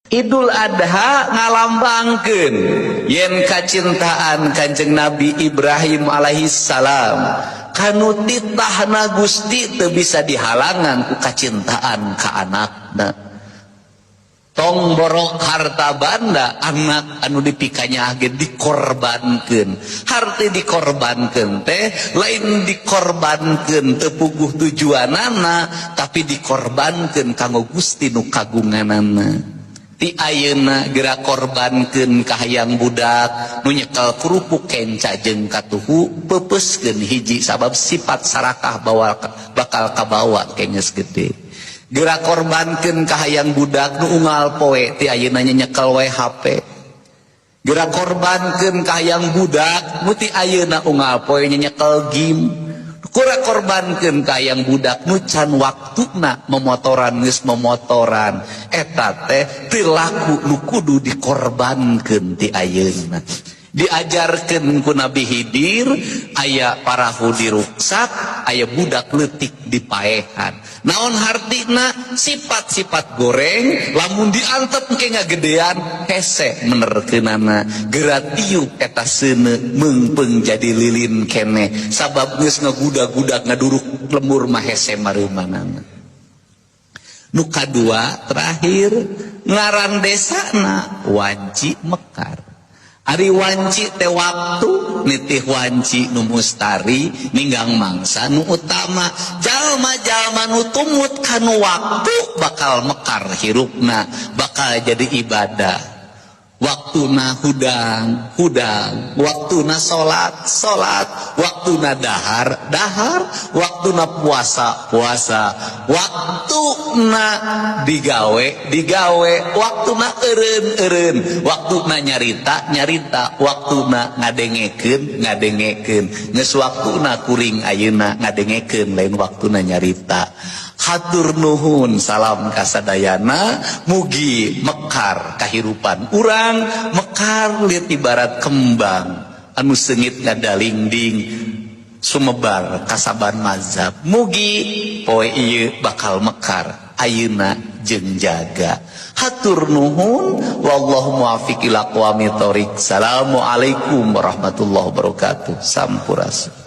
Idul Adha ngalambangkeun yen kacintaan Kanjeng Nabi Ibrahim alaihissalam kanu titahna Gusti teu bisa dihalangan ku kacintaan ka anakna. Tong borok harta banda anak anu dipikanya ge dikorbankeun. Harti dikorbankeun teh lain dikorbankeun teu puguh tujuanana tapi dikorbankeun kanggo Gusti nu kagunganana. Ti ayeuna geura korbankeun ka hayang budak nu nyekel kerupuk kenca jeung katuhu pepeuskeun hiji sabab sifat sarakah bakal kabawa kenges gede. Geura korbankeun ka hayang budak nu unggal poe ti ayeuna nyekel we HP. Geura korbankeun ka hayang budak nu ti ayeuna unggal poe nyekel game. Kura korbankeun ka hayang budak nu can waktuna memotoran geus memotoran eta teh perilaku nu kudu dikorbankeun ti ayeuna. Diajarkeun ku Nabi Khidir aya parahu di ruksak aya budak leutik di paehan. Naon hartina sifat-sifat goreng lamun diantep ke ngagedean hese menerkeunana geura tiup eta seuneu meungpeung jadi lilin kene sabab geus ngagudag-gudag ngaduruk lemur mah hese mareumanana. Nu kadua terakhir ngaran desana Wanci Mekar. Ari wanci teh waktu nitih wanci nu mustari ninggang mangsa nu utama jalma-jalma nu tumut kanu waktu bakal mekar hirupna bakal jadi ibadah. Waktuna hudang waktuna salat waktuna dahar waktuna puasa waktuna digawe waktuna eureun waktuna nyarita waktuna ngadengekeun geus waktuna kuring ayeuna ngadengekeun lain waktuna nyarita. Hatur nuhun salam kasadayana mugi mekar kahirupan urang mekar liat ibarat kembang anu seungit ngadalingding sumebar kasaban mazhab mugi poe ieu bakal mekar ayeuna jeung jaga. Hatur nuhun wallahu muwaffiq ila aqwamit thoriq. Assalamualaikum warahmatullahi wabarakatuh. Sampurasun.